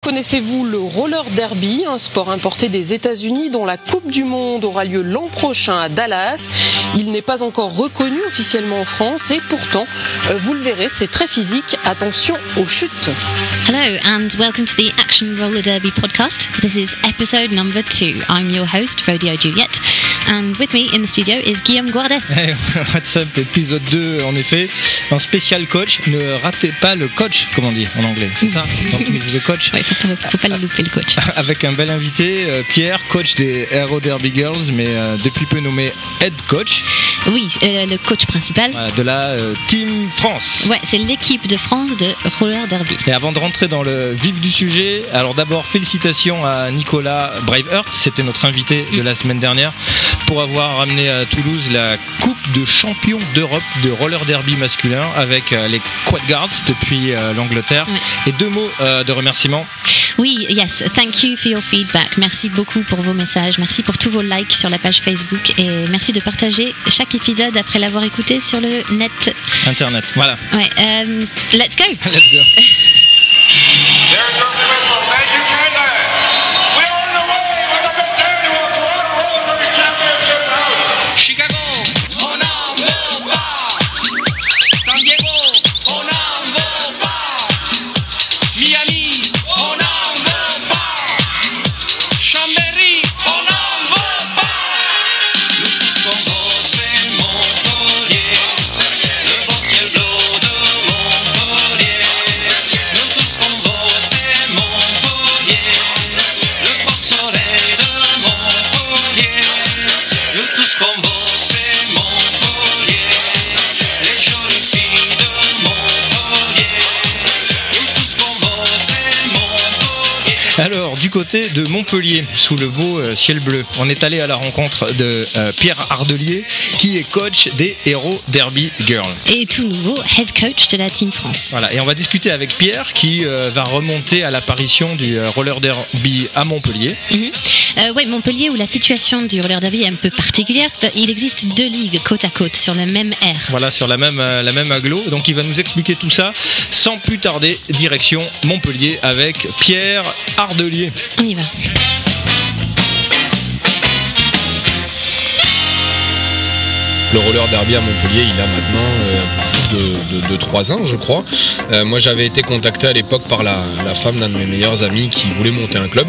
Connaissez-vous le roller derby, un sport importé des États-Unis dont la Coupe du Monde aura lieu l'an prochain à Dallas. Il n'est pas encore reconnu officiellement en France et pourtant, vous le verrez, c'est très physique. Attention aux chutes. Hello and welcome to the Action Roller Derby podcast. This is episode number 2. I'm your host, Rodeo Juliette, and with me in the studio is Guillaume Guardet. Hey, what's up, épisode 2 en effet, un spécial coach. Ne ratez pas le coach, comme on dit en anglais, c'est ça? Donc le coach. Ouais, faut pas le louper le coach. Avec un bel invité, Pierre, coach des Aero Derby Girls, mais depuis peu nommé head coach. Oui, le coach principal. De la Team France. Ouais, c'est l'équipe de France de roller derby. Et avant de rentrer dans le vif du sujet, alors d'abord félicitations à Nicolas Braveheart, c'était notre invité de la semaine dernière, pour avoir ramené à Toulouse la Coupe de champion d'Europe de roller derby masculin avec les Quad Guards depuis l'Angleterre. Et 2 mots de remerciement. Oui, yes, thank you for your feedback. Merci beaucoup pour vos messages, merci pour tous vos likes sur la page Facebook et merci de partager chaque épisode après l'avoir écouté sur le net. Internet, voilà. Ouais, let's go. Let's go. There's your whistle. Thank you, Taylor. We're on the way with the big annual Toronto Roller Derby Championship bout. Chicago, on n'en veut pas. San Diego, on n'en veut pas. Miami, on n'en veut pas. Chambéry, on n'en veut pas. Nous tous qu'on veut, c'est Montpellier. Le beau ciel bleu de Montpellier. Nous tous qu'on veut, c'est Montpellier. Le beau soleil de Montpellier. Nous tous qu'on veut, c'est Montpellier. Les jolies filles de Montpellier. Nous tous qu'on veut, c'est Montpellier. Alors, du côté de Montpellier, sous le beau ciel bleu, on est allé à la rencontre de Pierre Ardelier, qui est coach des Aero Derby Girls. Et tout nouveau head coach de la Team France. Voilà, et on va discuter avec Pierre qui va remonter à l'apparition du roller derby à Montpellier. Oui, Montpellier où la situation du roller derby est un peu particulière. Il existe 2 ligues côte à côte sur le même air. Voilà, sur la même agglo. Donc il va nous expliquer tout ça sans plus tarder. Direction Montpellier avec Pierre Ardelier. On y va. Le roller derby à Montpellier, il a maintenant de 3 ans, je crois. Moi, j'avais été contacté à l'époque par la femme d'un de mes meilleurs amis qui voulait monter un club.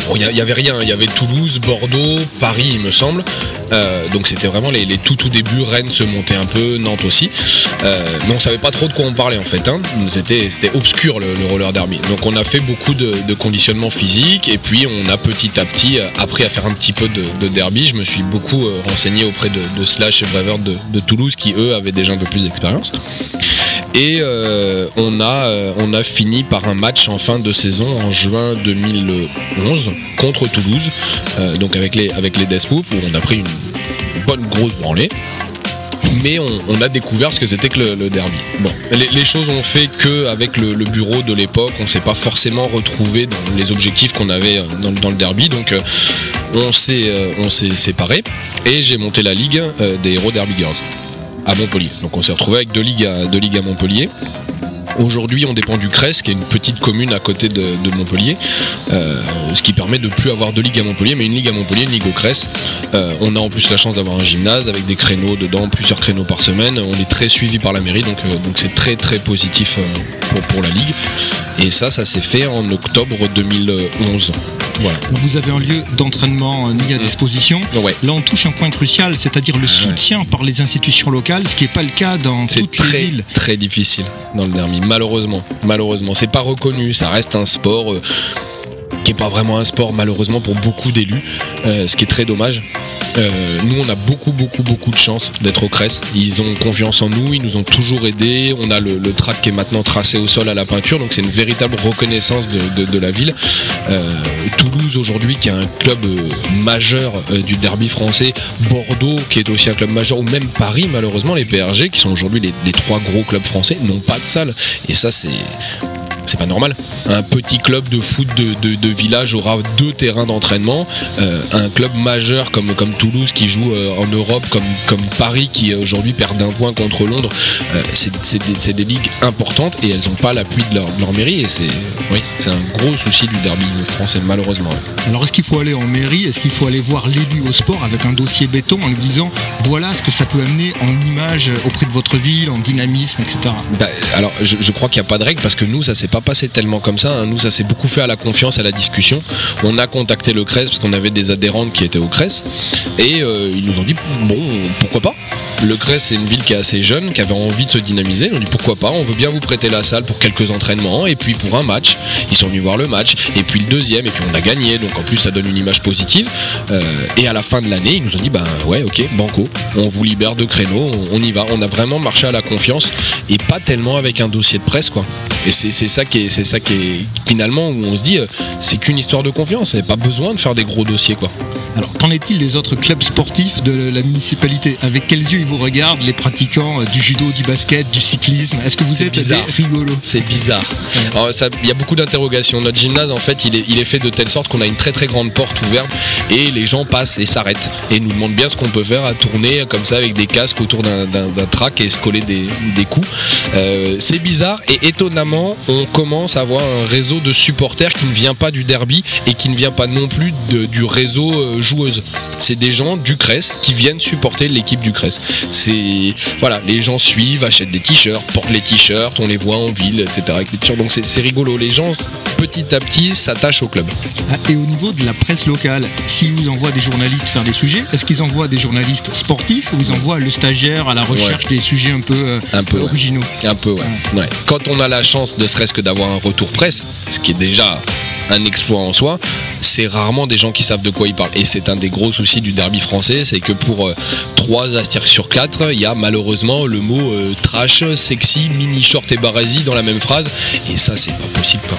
Bon, il y avait rien, il y avait Toulouse, Bordeaux, Paris, il me semble. Donc c'était vraiment les tout débuts. Rennes se montait un peu, Nantes aussi. Mais on savait pas trop de quoi on parlait en fait. C'était obscur le roller derby. Donc on a fait beaucoup de conditionnement physique et puis on a petit à petit appris à faire un petit peu de derby. Je me suis beaucoup renseigné auprès de Slash et Braveheart de Toulouse qui eux avaient déjà un peu plus d'expérience. Et on a fini par un match en fin de saison en juin 2011 contre Toulouse, donc avec les Deathloop où on a pris une bonne grosse branlée. Mais on a découvert ce que c'était que le derby. Bon, les choses ont fait qu'avec le bureau de l'époque, on s'est pas forcément retrouvé dans les objectifs qu'on avait dans le derby. Donc on s'est séparés et j'ai monté la ligue des Aero Derby Girls à Montpellier. Donc on s'est retrouvé avec deux ligues à Montpellier. Aujourd'hui, on dépend du Crest, qui est une petite commune à côté de Montpellier, ce qui permet de plus avoir 2 ligues à Montpellier, mais une ligue à Montpellier, une ligue au Crest. On a en plus la chance d'avoir un gymnase avec des créneaux dedans, plusieurs créneaux par semaine. On est très suivi par la mairie, donc c'est très très positif pour la ligue. Et ça s'est fait en octobre 2011. Voilà. Vous avez un lieu d'entraînement mis à disposition. Ouais. Là, on touche un point crucial, c'est-à-dire le soutien par les institutions locales, ce qui n'est pas le cas dans toutes les villes. C'est très difficile dans le derby, malheureusement. C'est pas reconnu, ça reste un sport qui n'est pas vraiment un sport, malheureusement, pour beaucoup d'élus, ce qui est très dommage. Nous on a beaucoup de chance d'être au Crest. Ils ont confiance en nous, ils nous ont toujours aidés. On a le track qui est maintenant tracé au sol à la peinture, donc c'est une véritable reconnaissance de la ville. Toulouse aujourd'hui qui est un club majeur du derby français, Bordeaux qui est aussi un club majeur, ou même Paris, malheureusement les PRG qui sont aujourd'hui les 3 gros clubs français n'ont pas de salle, et ça C'est pas normal. Un petit club de foot de village aura 2 terrains d'entraînement. Un club majeur comme Toulouse qui joue en Europe, comme Paris qui aujourd'hui perd d'1 point contre Londres, c'est des ligues importantes et elles n'ont pas l'appui de leur mairie. Et c'est un gros souci du derby français, malheureusement. Alors est-ce qu'il faut aller en mairie, est-ce qu'il faut aller voir l'élu au sport avec un dossier béton en lui disant voilà ce que ça peut amener en image auprès de votre ville, en dynamisme, etc. Alors je crois qu'il n'y a pas de règle parce que nous ça s'est pas passé tellement comme ça, hein. Nous ça s'est beaucoup fait à la confiance, à la discussion. On a contacté le CRES parce qu'on avait des adhérentes qui étaient au CRES et ils nous ont dit bon pourquoi pas. Le CRES c'est une ville qui est assez jeune, qui avait envie de se dynamiser. Ils ont dit pourquoi pas, on veut bien vous prêter la salle pour quelques entraînements et puis pour un match. Ils sont venus voir le match et puis le deuxième et puis on a gagné, donc en plus ça donne une image positive. Et à la fin de l'année ils nous ont dit ouais ok banco, on vous libère de créneaux, on y va. On a vraiment marché à la confiance et pas tellement avec un dossier de presse quoi. Et c'est ça qui est finalement où on se dit c'est qu'une histoire de confiance, il n'y a pas besoin de faire des gros dossiers quoi. Alors qu'en est-il des autres clubs sportifs de la municipalité? Avec quels yeux ils vous regardent, les pratiquants du judo, du basket, du cyclisme? Est-ce que vous êtes des rigolos? C'est bizarre. Il y a beaucoup d'interrogations. Notre gymnase en fait il est fait de telle sorte qu'on a une très très grande porte ouverte et les gens passent et s'arrêtent et nous demandent bien ce qu'on peut faire à tourner comme ça avec des casques autour d'un track et se coller des coups. C'est bizarre et étonnamment on commence à avoir un réseau de supporters qui ne vient pas du derby et qui ne vient pas non plus du réseau joueuse. C'est des gens du CRES qui viennent supporter l'équipe du CRES. Voilà, les gens suivent, achètent des t-shirts, portent les t-shirts, on les voit en ville, etc. Donc c'est rigolo. Les gens petit à petit s'attachent au club. Et au niveau de la presse locale, s'ils vous envoient des journalistes faire des sujets, est-ce qu'ils envoient des journalistes sportifs ou ils envoient le stagiaire à la recherche des sujets un peu originaux? Un peu, ouais. Quand on a la chance ne serait-ce que d'avoir un retour presse, ce qui est déjà un exploit en soi, c'est rarement des gens qui savent de quoi ils parlent. Et c'est un des gros soucis du derby français, c'est que pour 3 astières sur 4, il y a malheureusement le mot trash, sexy, mini short et barasi dans la même phrase. Et ça, c'est pas possible, quoi.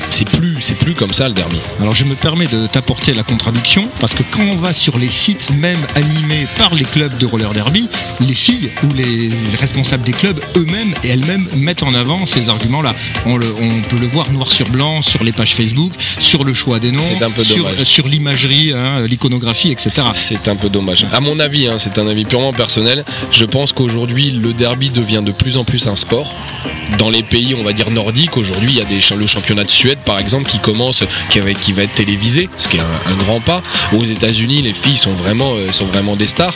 C'est plus comme ça le derby. Alors je me permets de t'apporter la contradiction, parce que quand on va sur les sites même animés par les clubs de roller derby, les filles ou les responsables des clubs eux-mêmes et elles-mêmes mettent en avant ces arguments-là. On peut le voir noir sur blanc sur les pages Facebook, sur le choix des noms, c'est un peu sur l'imagerie, l'iconographie, etc. C'est un peu dommage. À mon avis, c'est un avis purement personnel, je pense qu'aujourd'hui le derby devient de plus en plus un sport. Dans les pays, on va dire nordiques, aujourd'hui il y a le championnat de Suède par exemple qui commence, qui va être télévisé, ce qui est un grand pas. Aux États-Unis, les filles sont vraiment des stars.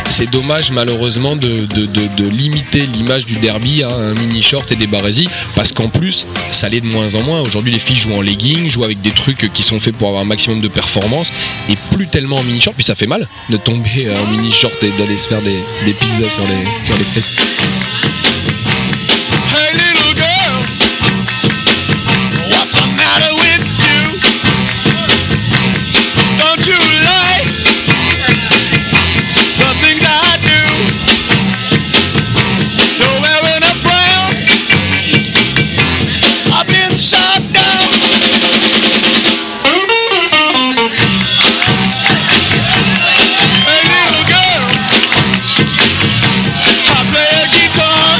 C'est dommage malheureusement de limiter l'image du derby à un mini short et des barésies parce qu'en plus ça l'est de moins en moins. Aujourd'hui les filles jouent en legging, jouent avec des trucs qui sont faits pour avoir un maximum de performance et plus tellement en mini short. Puis ça fait mal de tomber en mini short et d'aller se faire des pizzas sur les fesses. Hey little girl, what's the matter with you? Don't you like the things I do? You're wearing a frown, I've been shot down. Hey little girl, I play a guitar.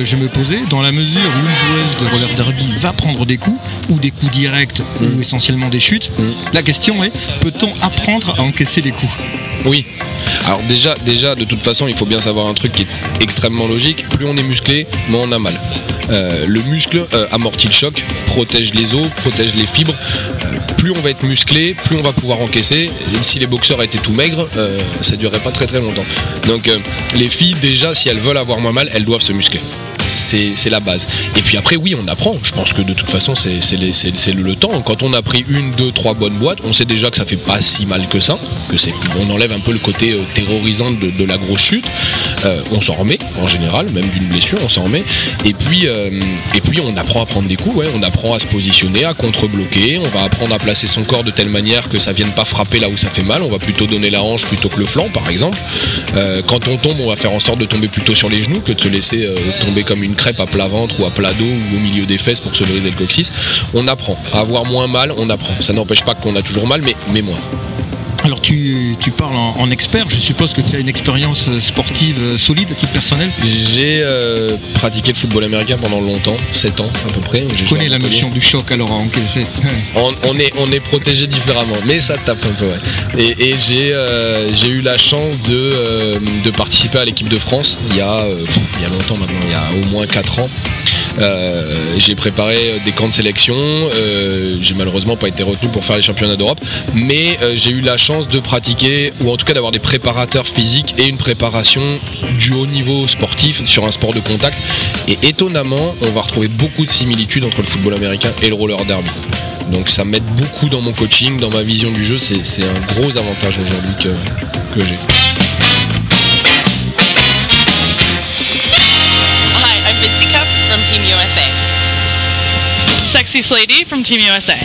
je me posais, dans la mesure où une joueuse de roller derby va prendre des coups, ou des coups directs, ou essentiellement des chutes, la question est, peut-on apprendre à encaisser les coups ? Oui. Alors déjà, de toute façon, il faut bien savoir un truc qui est extrêmement logique. Plus on est musclé, moins on a mal. Le muscle amortit le choc, protège les os, protège les fibres. Plus on va être musclé, plus on va pouvoir encaisser. Et si les boxeurs étaient tout maigres, ça durerait pas très très longtemps. Donc les filles, déjà, si elles veulent avoir moins mal, elles doivent se muscler. C'est la base. Et puis après, oui, on apprend. Je pense que de toute façon, c'est le temps. Quand on a pris 1, 2, 3 bonnes boîtes, on sait déjà que ça fait pas si mal que ça. On enlève un peu le côté terrorisant de la grosse chute. On s'en remet, en général, même d'une blessure, on s'en remet. Et puis on apprend à prendre des coups. Ouais. On apprend à se positionner, à contre-bloquer. On va apprendre à placer son corps de telle manière que ça vienne pas frapper là où ça fait mal. On va plutôt donner la hanche plutôt que le flanc, par exemple. Quand on tombe, on va faire en sorte de tomber plutôt sur les genoux que de se laisser tomber comme une crêpe à plat ventre ou à plat dos ou au milieu des fesses pour se briser le coccyx. On apprend à avoir moins mal, on apprend. Ça n'empêche pas qu'on a toujours mal, mais moins. Alors tu parles en expert, je suppose que tu as une expérience sportive solide à titre personnel. J'ai pratiqué le football américain pendant longtemps, 7 ans à peu près. Je connais la notion du choc alors à encaisser. On est protégé différemment, mais ça tape un peu. Ouais. Et j'ai eu la chance de participer à l'équipe de France il y a longtemps maintenant, il y a au moins 4 ans. J'ai préparé des camps de sélection, j'ai malheureusement pas été retenu pour faire les championnats d'Europe, mais j'ai eu la chance de pratiquer, ou en tout cas d'avoir des préparateurs physiques et une préparation du haut niveau sportif sur un sport de contact. Et étonnamment, on va retrouver beaucoup de similitudes entre le football américain et le roller derby. Donc ça m'aide beaucoup dans mon coaching, dans ma vision du jeu, c'est un gros avantage aujourd'hui que j'ai. Fisticuffs from Team USA. Sexy Slady from Team USA.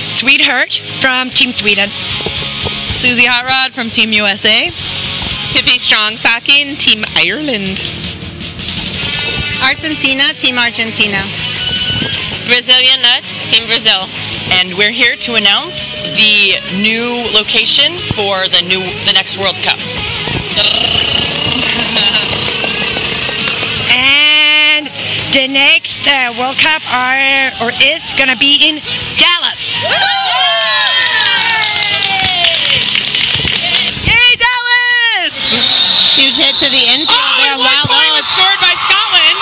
Sweetheart from Team Sweden. Susie Hot Rod from Team USA. Pippi Strong-Stocking, Team Ireland. Argentina, Team Argentina. Brazilian Nut, Team Brazil. And we're here to announce the new location for the next World Cup. And the next World Cup is going to be in Dallas. Yay, Dallas! Huge hit to the infield there. One point was scored by Scotland.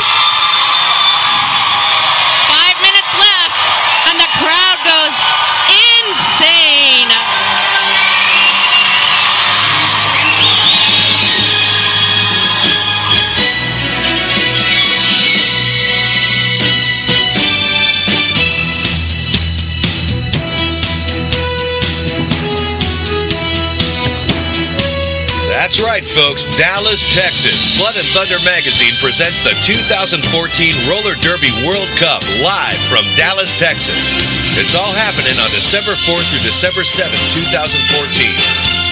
5 minutes left, and the crowd goes insane. That's right, folks. Dallas, Texas. Blood and Thunder Magazine presents the 2014 Roller Derby World Cup live from Dallas, Texas. It's all happening on December 4th through December 7th, 2014.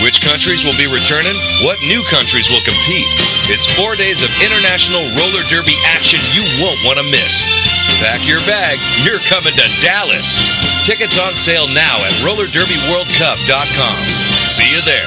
Which countries will be returning? What new countries will compete? It's 4 days of international roller derby action you won't want to miss. Pack your bags. You're coming to Dallas. Tickets on sale now at rollerderbyworldcup.com. See you there.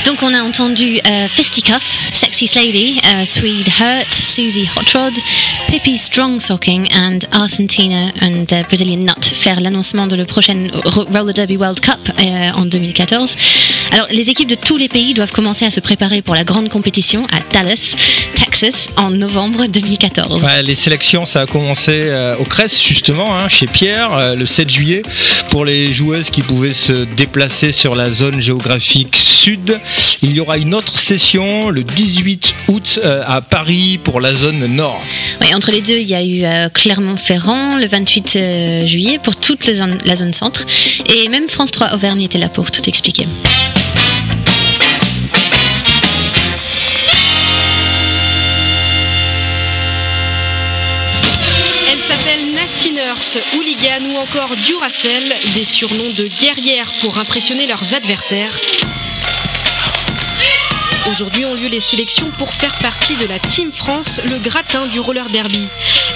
Donc on a entendu Fisticuffs, Sexy Slady, Sweetheart, Susie Hot Rod, Pippi Strong-Stocking and Argentina and Brazilian Nut faire l'annoncement de le prochain Roller Derby World Cup en 2014. Alors les équipes de tous les pays doivent commencer à se préparer pour la grande compétition à Dallas, Texas en novembre 2014. Ouais, les sélections, ça a commencé au Crest justement, chez Pierre, le 7 juillet, pour les joueuses qui pouvaient se déplacer sur la zone géographique sud. Il y aura une autre session le 18 août à Paris pour la zone nord. Oui, entre les deux, il y a eu Clermont-Ferrand le 28 juillet pour toute la zone centre. Et même France 3 Auvergne était là pour tout expliquer. Elle s'appelle Nasty Nurse, Hooligan ou encore Duracell, des surnoms de guerrières pour impressionner leurs adversaires. Aujourd'hui ont lieu les sélections pour faire partie de la Team France, le gratin du roller derby.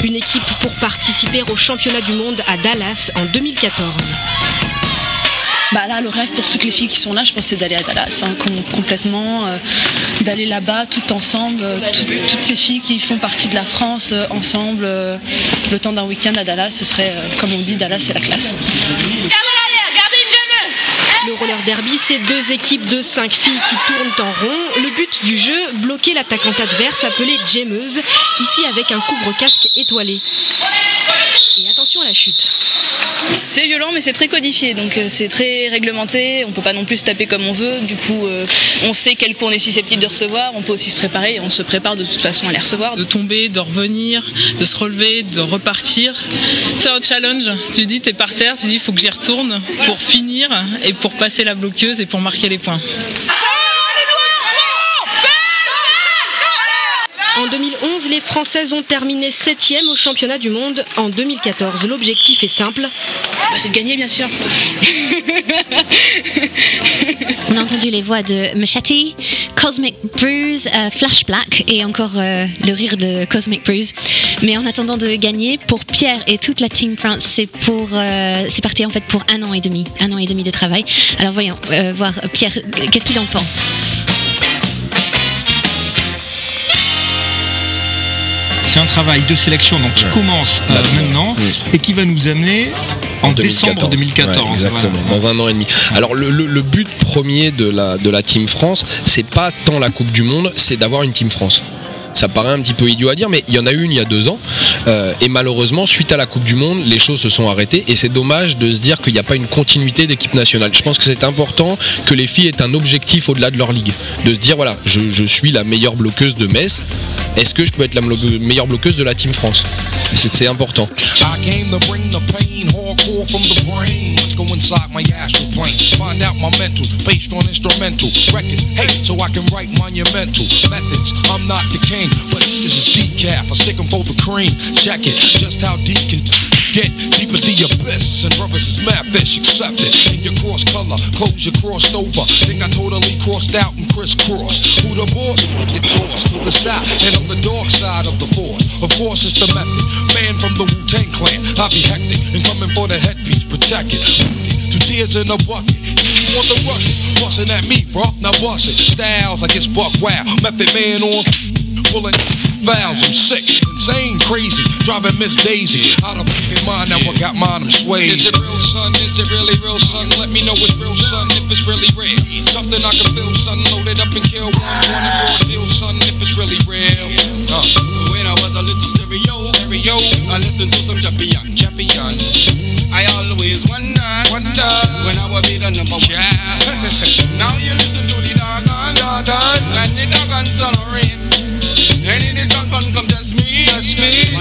Une équipe pour participer au championnat du monde à Dallas en 2014. Bah là, le rêve pour toutes les filles qui sont là, je pense, c'est d'aller à Dallas, complètement, d'aller là-bas, toutes ensemble, toutes ces filles qui font partie de la France, ensemble, le temps d'un week-end à Dallas, ce serait, comme on dit, Dallas, c'est la classe. Le roller derby, c'est 2 équipes de 5 filles qui tournent en rond. Le but du jeu, bloquer l'attaquante adverse appelée jammeuse, ici avec un couvre-casque étoilé. Et attention à la chute. C'est violent, mais c'est très codifié, donc c'est très réglementé. On peut pas non plus se taper comme on veut. Du coup, on sait quel coup on est susceptible de recevoir. On peut aussi se préparer. Et on se prépare de toute façon à les recevoir. De tomber, de revenir, de se relever, de repartir. C'est un challenge. Tu dis, t'es par terre, tu dis, il faut que j'y retourne pour finir et pour passer la bloqueuse et pour marquer les points. En 2011, les Françaises ont terminé 7e au championnat du monde. En 2014, l'objectif est simple. C'est de gagner, bien sûr. On a entendu les voix de Machete, Cosmic Bruise, Flash Black et encore le rire de Cosmic Bruise. Mais en attendant de gagner, pour Pierre et toute la Team France, c'est parti en fait pour 1 an et demi de travail. Alors voyons voir Pierre, qu'est-ce qu'il en pense? C'est un travail de sélection donc qui commence maintenant et qui va nous amener en décembre 2014. Ouais, exactement, voilà. Dans 1 an et demi. Alors le but premier de la Team France, c'est pas tant la Coupe du Monde, c'est d'avoir une Team France. Ça paraît un petit peu idiot à dire, mais il y en a eu une il y a 2 ans. Et malheureusement, suite à la Coupe du Monde, les choses se sont arrêtées. Et c'est dommage de se dire qu'il n'y a pas une continuité d'équipe nationale. Je pense que c'est important que les filles aient un objectif au-delà de leur ligue. De se dire, voilà, je suis la meilleure bloqueuse de Metz. Est-ce que je peux être la meilleure bloqueuse de la Team France? C'est important. Go inside my astral plane, find out my mental, based on instrumental records. Hey, so I can write monumental methods. I'm not the king, but this is decaf. I stick 'em for the cream. Check it, just how deep can get deep as the abyss. And brothers is mad fish, accept it. In your cross color, clothes you crossed over. Think I totally crossed out and crisscrossed. Who the boss? Get tossed to the side, and on the dark side of the force. Of course, it's the method. Man from the Wu-Tang clan, I be hectic and coming for the headpiece, protect it. 2 tears in a bucket. You want the ruckus? Bustin' at me, bro. Now bust it. Styles like it's buck wild. Method man on pulling valves. I'm sick, insane, crazy. Driving Miss Daisy out of fucking mind. Now I got mine, I'm swayed. Is it real, son? Is it really real, son? Let me know it's real, son. If it's really real, something I can feel, son. Load it up and kill one. Wanna go deal, son. If it's really real. When I was a little stereo, I listened to some champion. I always wonder when I will be the number 1. Now you listen to the doggone, and the doggone son of rain. And in the doggone come test me.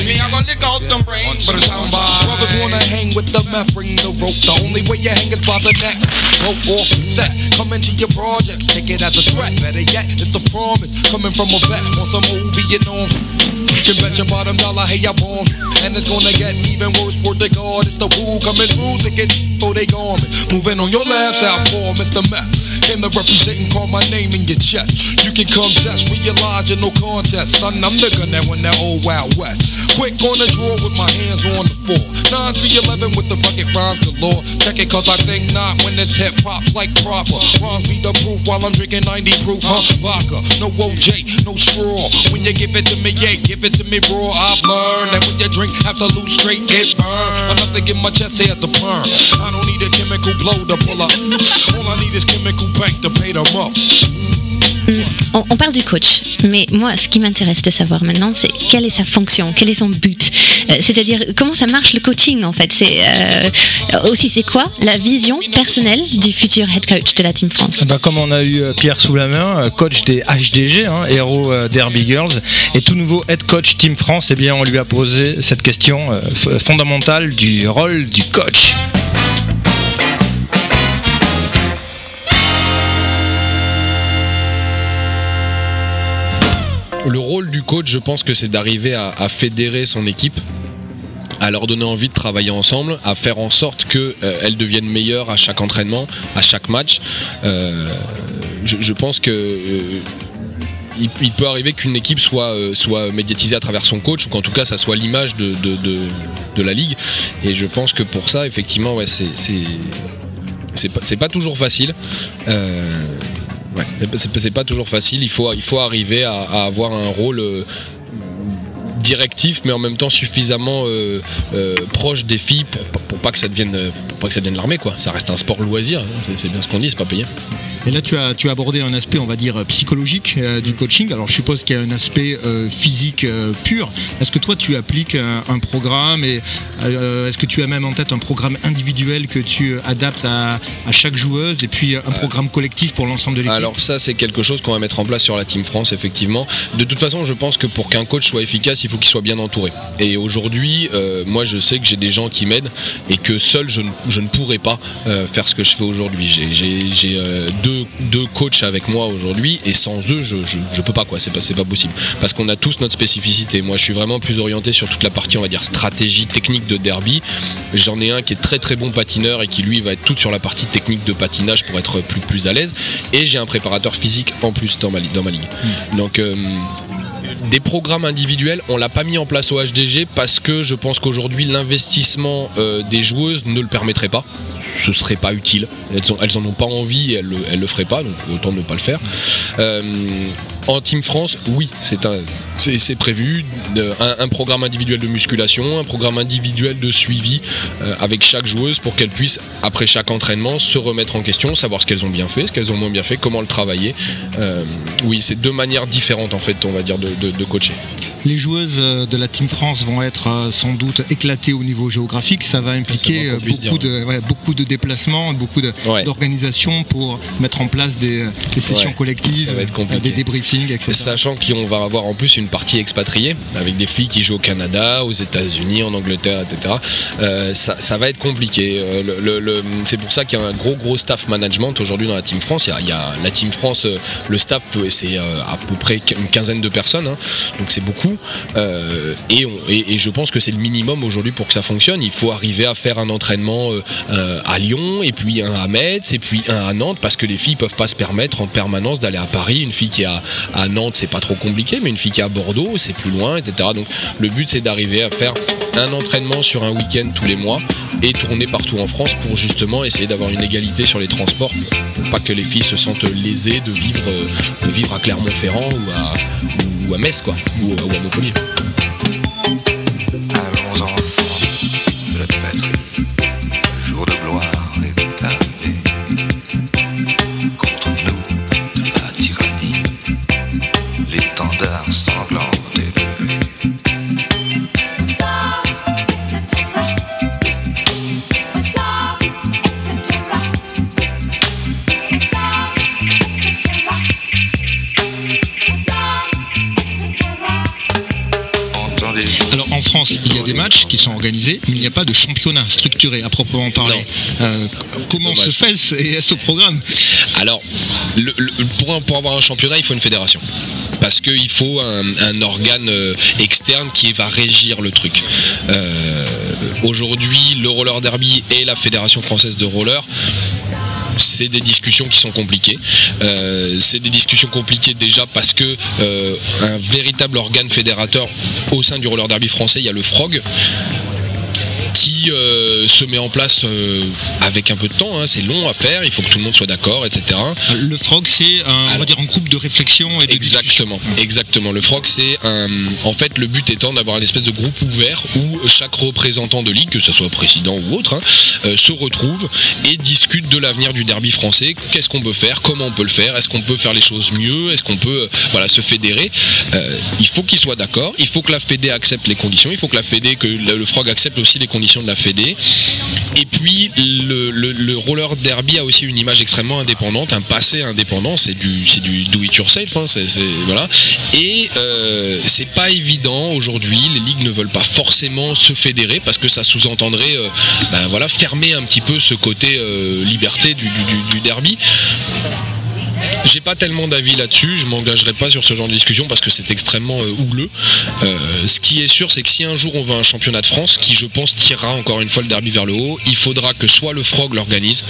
Me, I gonna lick out them brains. Brothers wanna hang with the meth, bring the rope. The only way you hang is by the neck. Rope off set, come into your projects, take it as a threat. Better yet, it's a promise coming from a vet on some old Vietnam. You can bet your bottom dollar, hey, I bomb. And it's gonna get even worse, word to God. It's the woo coming through, thinking for they garment. Moving on your last outfall, Mr. Meth. Came to represent and call my name in your chest. You can come test, realize you're no contest. Son, I'm the gun that won that old Wild West. Quick on the draw with my hands on the floor. 9-3-11 with the bucket rhymes galore. Check it cause I think not when this hip hop's like proper. Rhymes be the proof while I'm drinking 90 proof, vodka, no OJ, no straw. When you give it to me, yeah, give it to me raw. I've learned that when you drink absolute straight, it burn. Nothing in my chest here is a perm. I don't need a chemical blow to pull up. All I need is chemical bank to pay them up. On parle du coach, mais moi, ce qui m'intéresse de savoir maintenant, c'est quelle est sa fonction, quel est son but. C'est-à-dire, comment ça marche le coaching, en fait. C'est aussi, c'est quoi la vision personnelle du futur head coach de la Team France? Comme on a eu Pierre sous la main, coach des HDG, héros Derby Girls, et tout nouveau head coach Team France, eh bien, on lui a posé cette question fondamentale du rôle du coach. Le rôle du coach, je pense que c'est d'arriver à fédérer son équipe, à leur donner envie de travailler ensemble, à faire en sorte qu'elles deviennent meilleures à chaque entraînement, à chaque match. je pense que il peut arriver qu'une équipe soit médiatisée à travers son coach, ou qu'en tout cas ça soit l'image de la ligue. Et je pense que pour ça, effectivement, ouais, c'est pas toujours facile. C'est pas toujours facile. Il faut arriver à avoir un rôle directif, mais en même temps suffisamment proche des filles pour pas que ça devienne l'armée, quoi. Ça reste un sport loisir, hein. C'est bien ce qu'on dit, c'est pas payé. Et là, tu as abordé un aspect, on va dire, psychologique du coaching. Alors, je suppose qu'il y a un aspect physique pur. Est-ce que toi, tu appliques un programme, et est-ce que tu as même en tête un programme individuel que tu adaptes à chaque joueuse, et puis un programme collectif pour l'ensemble de l'équipe? Alors ça, c'est quelque chose qu'on va mettre en place sur la Team France, effectivement. De toute façon, je pense que pour qu'un coach soit efficace, il faut qu'il soit bien entouré. Et aujourd'hui, moi, je sais que j'ai des gens qui m'aident, et que seul, je ne pourrais pas faire ce que je fais aujourd'hui. J'ai deux coachs avec moi aujourd'hui, et sans eux je peux pas, quoi. C'est pas possible, parce qu'on a tous notre spécificité. Moi je suis vraiment plus orienté sur toute la partie, on va dire, stratégie technique de derby. J'en ai un qui est très très bon patineur, et qui lui va être tout sur la partie technique de patinage pour être plus à l'aise, et j'ai un préparateur physique en plus dans ma ligue. Donc des programmes individuels, on l'a pas mis en place au HDG, parce que je pense qu'aujourd'hui l'investissement des joueuses ne le permettrait pas. Ce serait pas utile. Elles en ont pas envie, et elles le feraient pas, donc autant ne pas le faire. En Team France, oui, c'est prévu un programme individuel de musculation, un programme individuel de suivi avec chaque joueuse, pour qu'elle puisse, après chaque entraînement, se remettre en question, savoir ce qu'elles ont bien fait, ce qu'elles ont moins bien fait, comment le travailler. Oui, c'est deux manières différentes, en fait, on va dire, de coacher. Les joueuses de la Team France vont être sans doute éclatées au niveau géographique. Ça va impliquer beaucoup de déplacements, beaucoup d'organisations pour mettre en place des sessions collectives, des débriefings, etc. Sachant qu'on va avoir en plus une partie expatriée, avec des filles qui jouent au Canada, aux États-Unis, en Angleterre, etc. Ça va être compliqué. C'est pour ça qu'il y a un gros staff management aujourd'hui dans la Team France. Il y a la Team France, le staff, c'est à peu près une quinzaine de personnes, hein, donc c'est beaucoup. Et je pense que c'est le minimum aujourd'hui pour que ça fonctionne. Il faut arriver à faire un entraînement à Lyon, et puis un à Metz, et puis un à Nantes, parce que les filles peuvent pas se permettre en permanence d'aller à Paris. Une fille qui est à Nantes, c'est pas trop compliqué, mais une fille qui est à Bordeaux, c'est plus loin, etc. Donc le but, c'est d'arriver à faire un entraînement sur un week-end tous les mois, et tourner partout en France, pour justement essayer d'avoir une égalité sur les transports, pour pas que les filles se sentent lésées de vivre à Clermont-Ferrand ou à Metz, quoi, ou à Montpellier. Allons enfants de la patrie, le jour de gloire est arrivé. Contre nous de la tyrannie, l'étendard sanglant élevé. Alors en France, il y a des matchs qui sont organisés, mais il n'y a pas de championnat structuré à proprement parler. Comment se fait et est-ce au programme? Alors, pour avoir un championnat, il faut une fédération. Parce qu'il faut un organe externe qui va régir le truc. Aujourd'hui, le roller derby et la Fédération française de roller, c'est des discussions qui sont compliquées. C'est des discussions compliquées déjà parce que un véritable organe fédérateur au sein du roller derby français, il y a le FROG, qui se met en place avec un peu de temps, hein. C'est long à faire, il faut que tout le monde soit d'accord, etc. Le FROG, c'est on va dire un groupe de réflexion et de Exactement. Le FROG, c'est en fait, le but étant d'avoir une espèce de groupe ouvert où chaque représentant de ligue, que ce soit président ou autre, se retrouve et discute de l'avenir du derby français. Qu'est-ce qu'on peut faire, comment on peut le faire, est-ce qu'on peut faire les choses mieux, est-ce qu'on peut se fédérer. Il faut qu'ils soient d'accord, il faut que la Fédé accepte les conditions, il faut que le FROG accepte aussi les conditions de la Fédé. Et puis le roller derby a aussi une image extrêmement indépendante, un passé indépendant, c'est du do it yourself, hein, voilà. Et c'est pas évident aujourd'hui, les ligues ne veulent pas forcément se fédérer parce que ça sous-entendrait fermer un petit peu ce côté liberté du derby. J'ai pas tellement d'avis là-dessus, je m'engagerai pas sur ce genre de discussion parce que c'est extrêmement houleux. Ce qui est sûr, c'est que si un jour on veut un championnat de France, qui je pense tirera encore une fois le derby vers le haut, il faudra que soit le FROG l'organise,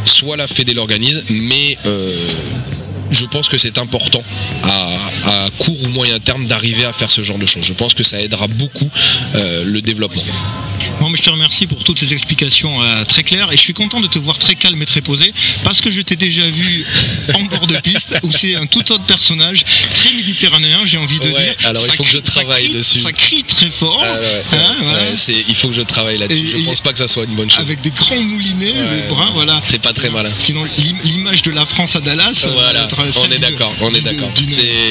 soit la Fédé l'organise, mais je pense que c'est important à court ou moyen terme d'arriver à faire ce genre de choses. Je pense que ça aidera beaucoup le développement. Bon, mais je te remercie pour toutes ces explications très claires, et je suis content de te voir très calme et très posé, parce que je t'ai déjà vu en bord de piste où c'est un tout autre personnage, très méditerranéen, j'ai envie de dire. Alors il faut que je travaille dessus. Ça crie très fort. Il faut que je travaille là-dessus. Je pense pas que ça soit une bonne chose. Avec des grands moulinets, des brins, voilà. C'est pas très malin. Sinon, l'image de la France à Dallas. Voilà, on est d'accord.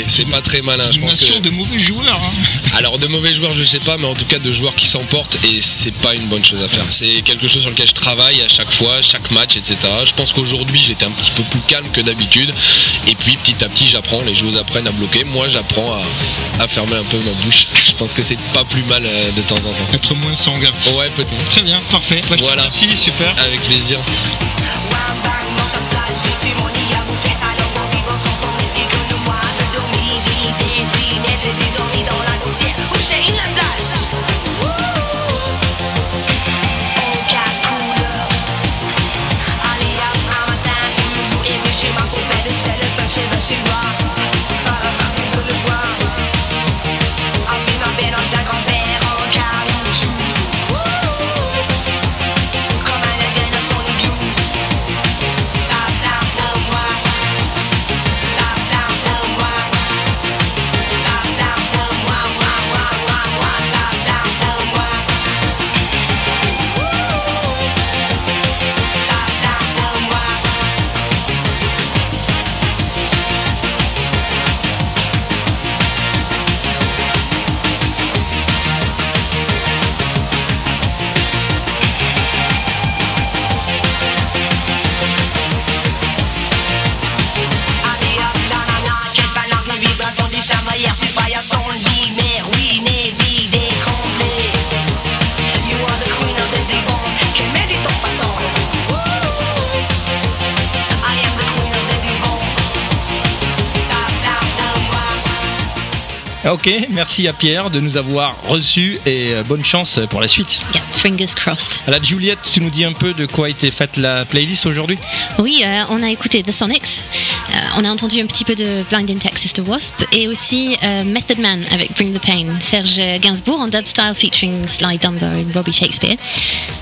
C'est pas très malin. Je pense que de mauvais joueurs. Alors de mauvais joueurs, je sais pas, mais en tout cas de joueurs qui s'emportent, et c'est pas une bonne chose à faire. C'est quelque chose sur lequel je travaille à chaque fois, chaque match, etc. Je pense qu'aujourd'hui j'étais un petit peu plus calme que d'habitude, et puis petit à petit j'apprends, les joueurs apprennent à bloquer, moi j'apprends à fermer un peu ma bouche. Je pense que c'est pas plus mal de temps en temps. Être moins sanguin. Ouais, peut-être. Très bien, parfait. Voilà. Merci, super. Avec plaisir. Ok, merci à Pierre de nous avoir reçus, et bonne chance pour la suite. Yeah, fingers crossed. Alors Juliette, tu nous dis un peu de quoi était faite la playlist aujourd'hui? Oui, on a écouté The Sonics, on a entendu un petit peu de Blind in Texas de Wasp, et aussi Method Man avec Bring the Pain, Serge Gainsbourg en dubstyle featuring Sly Dunbar et Robbie Shakespeare.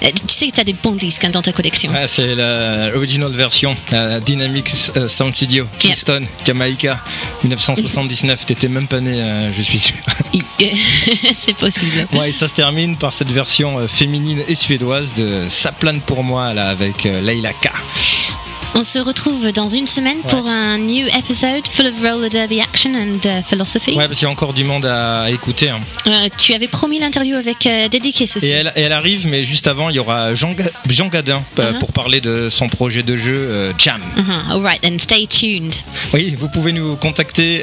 Tu sais que tu as des bons disques dans ta collection. Ah, c'est l'original version, Dynamics Sound Studio, Kingston, Jamaica, 1979. T'étais même pas né, je suis sûr. C'est possible. Ouais, et ça se termine par cette version féminine et suédoise de Ça plane pour moi, là, avec Leila K. On se retrouve dans une semaine pour un new episode full of roller derby action and philosophy. Ouais, parce qu'il y a encore du monde à écouter. Hein. Tu avais promis l'interview avec Dédicace aussi. Et elle arrive, mais juste avant, il y aura Jean Gadin pour parler de son projet de jeu Jam. All right, then stay tuned. Oui, vous pouvez nous contacter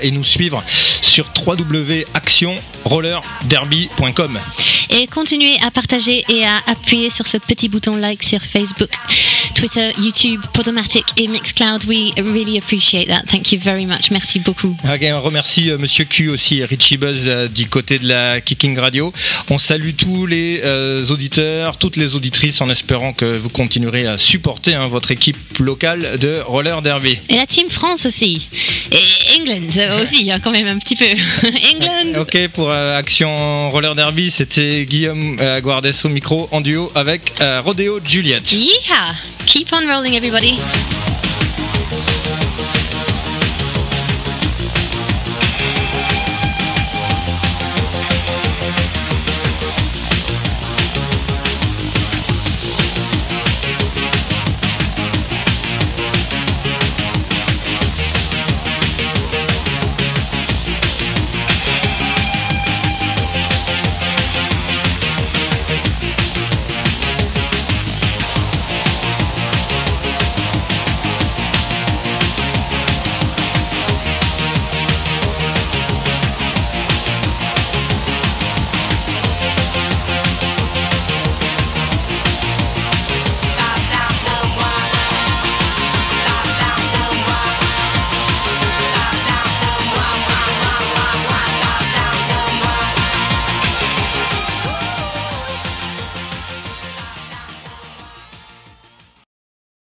et nous suivre sur www.actionrollerderby.com. Et continuez à partager et à appuyer sur ce petit bouton like sur Facebook, Twitter, YouTube, Podomatic et Mixcloud. We really appreciate that. Thank you very much. Merci beaucoup. Okay, on remercie Monsieur Q aussi, Richie Buzz du côté de la Kicking Radio. On salue tous les auditeurs, toutes les auditrices, en espérant que vous continuerez à supporter votre équipe locale de Roller Derby. Et la Team France aussi. Et England aussi, quand même un petit peu. England. Ok, pour Action Roller Derby, c'était Guillaume Guardes au micro en duo avec Rodeo Juliette. Yeehaw! Keep on rolling, everybody.